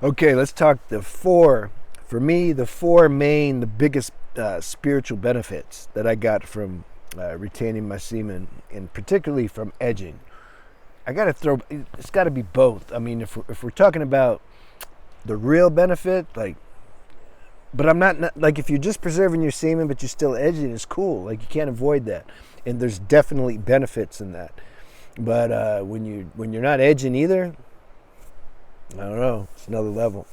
Okay, let's talk for me, the biggest spiritual benefits that I got from retaining my semen, and particularly from edging. It's got to be both. I mean, if we're talking about the real benefit, like, but I'm not, like, if you're just preserving your semen, but you're still edging, it's cool. Like, you can't avoid that. And there's definitely benefits in that. But when you're not edging either, I don't know, it's another level.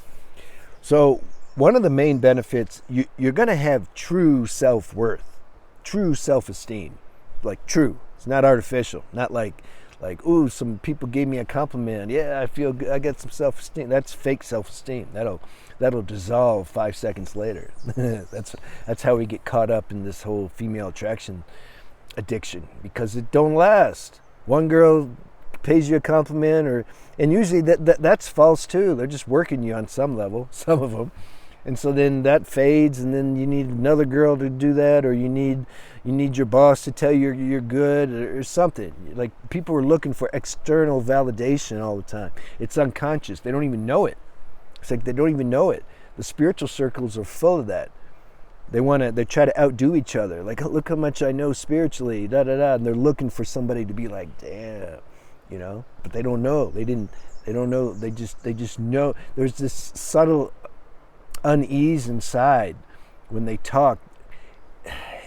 So one of the main benefits, you're going to have true self-worth, true self-esteem, like true. It's not artificial, not like ooh, some people gave me a compliment. Yeah, I feel good. I get some self-esteem. That's fake self-esteem. That'll dissolve 5 seconds later. that's how we get caught up in this whole female attraction addiction, because it don't last. One girl pays you a compliment, and usually that's false too. They're just working you on some level, some of them. And so then that fades, and then you need another girl to do that, or you need your boss to tell you you're good, or something. Like, people are looking for external validation all the time. It's unconscious. They don't even know it. It's like they don't even know it. The spiritual circles are full of that. They try to outdo each other. Like, oh, look how much I know spiritually, da da da, and they're looking for somebody to be like, damn, But they don't know. They don't know. They just know. There's this subtle unease inside when they talk.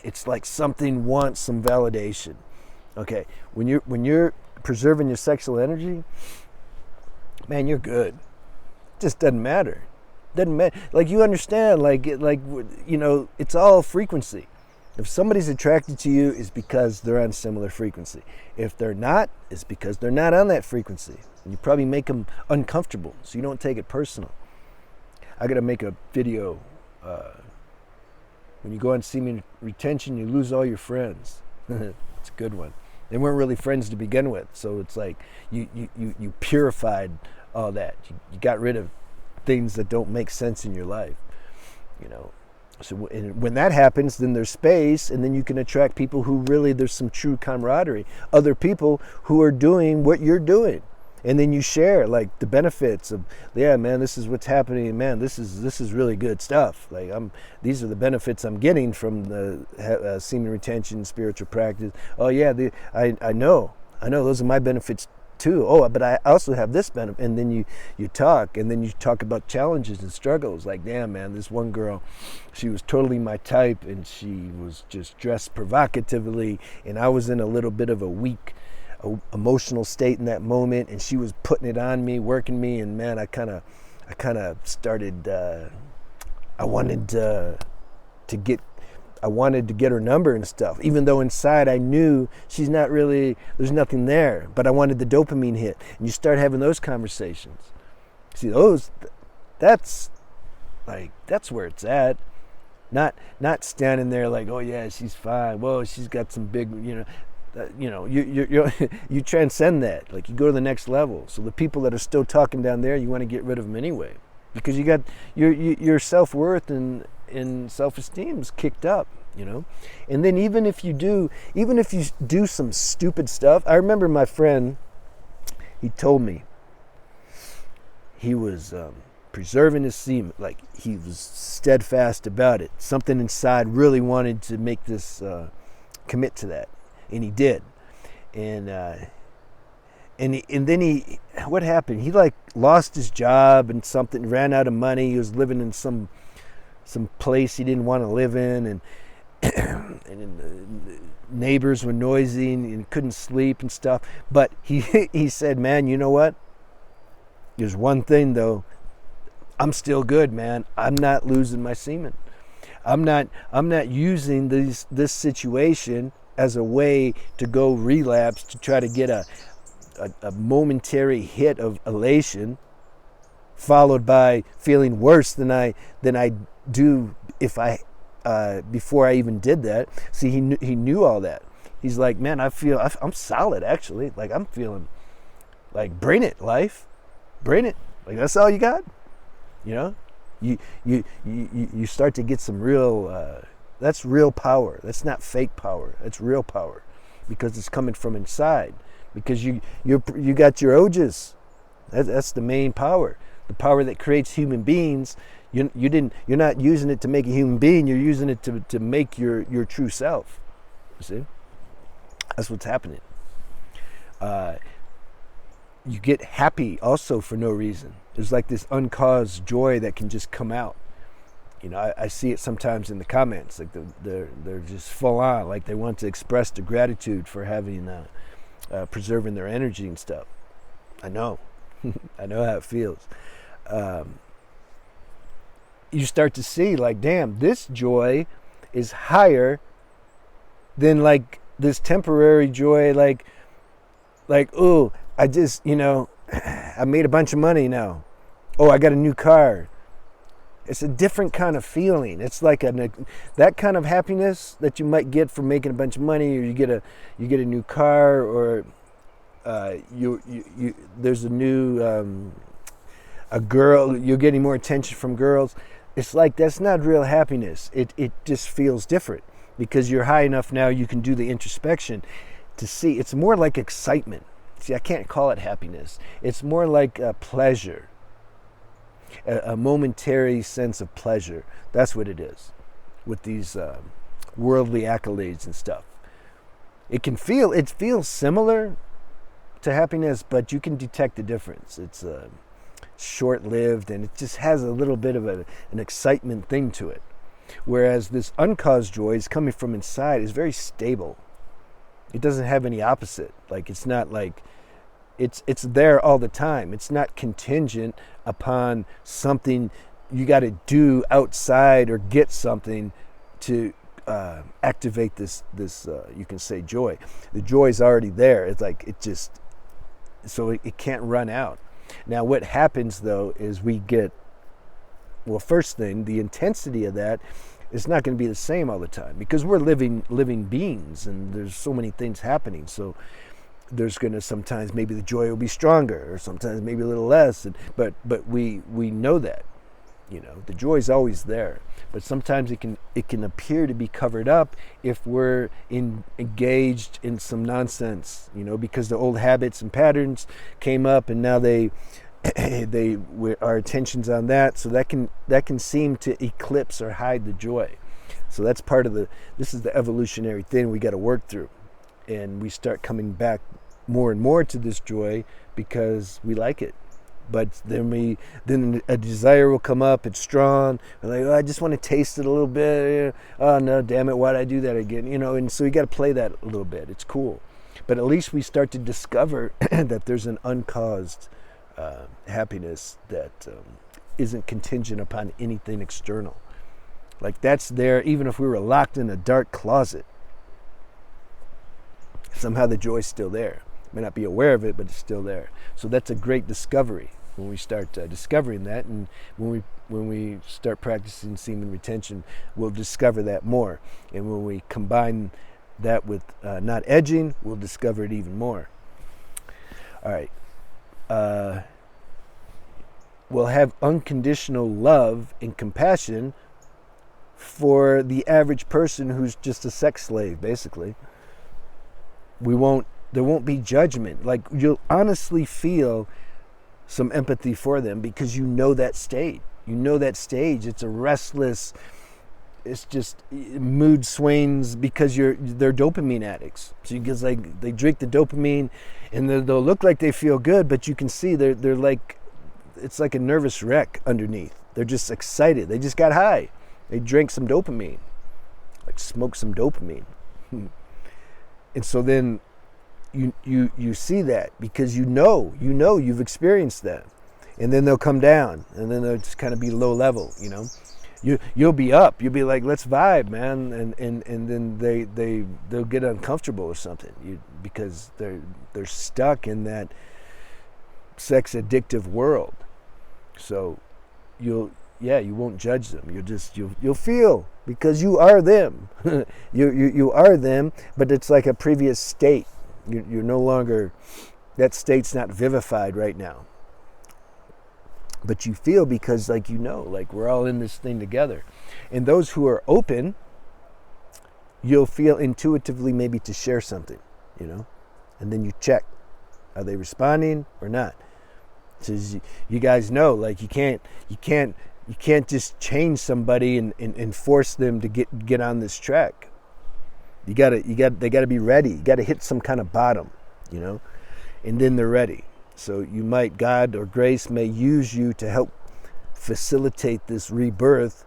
It's like something wants some validation. Okay, when you're preserving your sexual energy, man, you're good. It just doesn't matter. Doesn't matter. Like, you understand. It's all frequency. If somebody's attracted to you, it's because they're on similar frequency. If they're not, it's because they're not on that frequency. And you probably make them uncomfortable, so you don't take it personal. I got to make a video. When you go on semen retention, you lose all your friends. It's a good one. They weren't really friends to begin with, so it's like you purified all that. You got rid of things that don't make sense in your life. So when that happens, then there's space, and then you can attract people who really, there's some true camaraderie. Other people who are doing what you're doing. And then you share, like, the benefits of, yeah, man, this is what's happening. Man, this is really good stuff. Like, these are the benefits I'm getting from the semen retention spiritual practice. Oh yeah, I know those are my benefits too. Oh, but I also have this benefit. And then you talk, and then you talk about challenges and struggles. Like, damn, man, this one girl, she was totally my type, and she was just dressed provocatively, and I was in a little bit of a weak emotional state in that moment, and she was putting it on me, working me, and man, I kind of started. I wanted to get her number and stuff, even though inside I knew she's not really. There's nothing there, but I wanted the dopamine hit, and you start having those conversations. See, that's where it's at. Not standing there like, oh yeah, she's fine. Whoa, she's got some big, you transcend that. Like, you go to the next level. So the people that are still talking down there, you want to get rid of them anyway, because you got your self-worth and self-esteem is kicked up. And then even if you do some stupid stuff. I remember my friend, he told me he was preserving his semen. Like, he was steadfast about it. Something inside really wanted to make this commit to that. And he did, and then what happened? He, like, lost his job and something, ran out of money. He was living in some place he didn't want to live in, and the neighbors were noisy, and couldn't sleep and stuff. But he said, man, you know what? There's one thing though. I'm still good, man. I'm not losing my semen. I'm not using this situation as a way to go relapse, to try to get a momentary hit of elation, followed by feeling worse than I do if I before I even did that. See, he knew all that. He's like, man, I'm solid actually. Like, I'm feeling like, bring it, life, bring it. Like, that's all you got. You start to get some real. That's real power. That's not fake power. That's real power, because it's coming from inside. Because you got your ojas. That's the main power. the power that creates human beings, you're not using it to make a human being, you're using it to make your true self. You see? That's what's happening. You get happy also for no reason. There's like this uncaused joy that can just come out. You know, I see it sometimes in the comments, like they're just full on, like they want to express the gratitude for having preserving their energy and stuff. I know, I know how it feels. You start to see, like, damn, this joy is higher than like this temporary joy, like, oh, I just, I made a bunch of money now. Oh, I got a new car. It's a different kind of feeling. It's like that kind of happiness that you might get from making a bunch of money, or you get a new car, or there's a new a girl. You're getting more attention from girls. It's like that's not real happiness. It just feels different because you're high enough now. You can do the introspection to see. It's more like excitement. See, I can't call it happiness. It's more like pleasure. A momentary sense of pleasure. That's what it is with these worldly accolades and stuff. It feels similar to happiness, but you can detect the difference. It's short-lived, and it just has a little bit of an excitement thing to it. Whereas this uncaused joy is coming from inside, is very stable. It doesn't have any opposite. Like, it's not like it's there all the time. It's not contingent upon something you got to do outside or get something to activate this you can say joy. The joy is already there. It's like so it can't run out. Now what happens though is we get, well, first thing, the intensity of that is not going to be the same all the time because we're living beings and there's so many things happening. So there's going to sometimes maybe the joy will be stronger, or sometimes maybe a little less. But we know that, the joy is always there. But sometimes it can appear to be covered up if we're engaged in some nonsense, because the old habits and patterns came up, and now our attention's on that. So that can seem to eclipse or hide the joy. So that's part of this is the evolutionary thing we got to work through. And we start coming back more and more to this joy because we like it. But then a desire will come up. It's strong. We're like, oh, I just want to taste it a little bit. Oh no, damn it, why'd I do that again? And so you got to play that a little bit. It's cool. But at least we start to discover that there's an uncaused happiness that isn't contingent upon anything external. Like that's there even if we were locked in a dark closet. Somehow the joy's still there. May not be aware of it, but it's still there. So that's a great discovery when we start discovering that, and when we start practicing semen retention, we'll discover that more. And when we combine that with not edging, we'll discover it even more. All right. We'll have unconditional love and compassion for the average person who's just a sex slave, basically. There won't be judgment. Like, you'll honestly feel some empathy for them because you know that state. It's a restless, it's just mood swings because they're dopamine addicts. So they drink the dopamine and they'll look like they feel good, but you can see they're like, it's like a nervous wreck underneath. They're just excited. They just got high. They drank some dopamine, like smoked some dopamine. And so then you see that because you've experienced that, and then they'll come down, and then they'll just kind of be low level. You'll be up. You'll be like, let's vibe, man, and then they'll get uncomfortable or something because they're stuck in that sex addictive world. So you won't judge them. You'll feel because you are them. you are them, but it's like a previous state. You're no longer, that state's not vivified right now. But you feel because like we're all in this thing together. And those who are open, you'll feel intuitively maybe to share something, and then you check, are they responding or not? So you guys know, like you can't just change somebody and force them to get on this track. They gotta be ready. You gotta hit some kind of bottom, you know, and then they're ready. So God or grace may use you to help facilitate this rebirth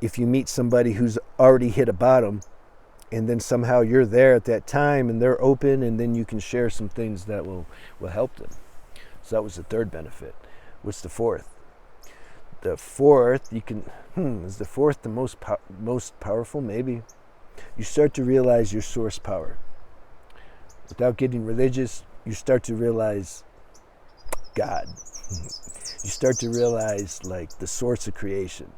if you meet somebody who's already hit a bottom, and then somehow you're there at that time and they're open, and then you can share some things that will help them. So that was the third benefit. What's the fourth? The fourth, is the fourth the most powerful? Maybe. You start to realize your source power. Without getting religious, you start to realize God. You start to realize like the source of creation.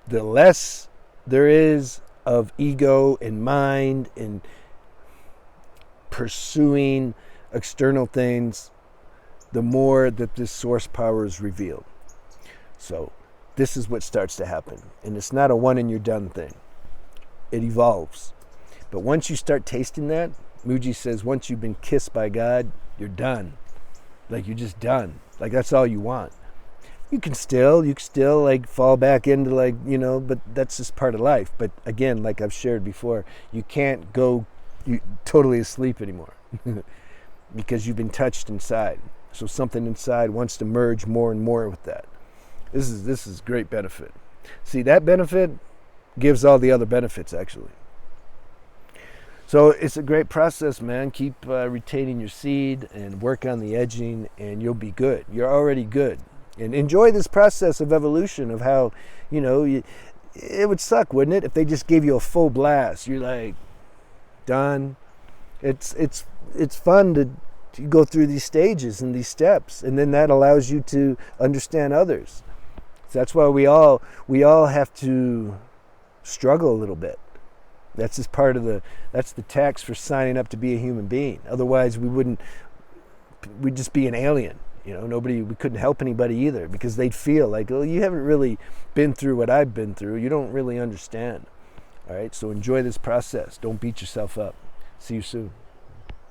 The less there is of ego and mind and pursuing external things, the more that this source power is revealed. So this is what starts to happen. And it's not a one and you're done thing. It evolves. But once you start tasting that, Muji says once you've been kissed by God, you're done. Like you're just done. Like that's all you want. You can still like fall back into like, you know, but that's just part of life. But again, like I've shared before, you can't go totally asleep anymore because you've been touched inside. So something inside wants to merge more and more with that. This is great benefit. See, that benefit gives all the other benefits actually. So it's a great process, man. Keep retaining your seed and work on the edging and you'll be good. You're already good. And enjoy this process of evolution of how, you know, it would suck, wouldn't it, if they just gave you a full blast. You're like, done. It's fun to go through these stages and these steps, and then that allows you to understand others. So that's why we all have to struggle a little bit. That's just that's the tax for signing up to be a human being. Otherwise we'd just be an alien. You know, we couldn't help anybody either because they'd feel like, oh, you haven't really been through what I've been through. You don't really understand. All right, so enjoy this process. Don't beat yourself up. See you soon.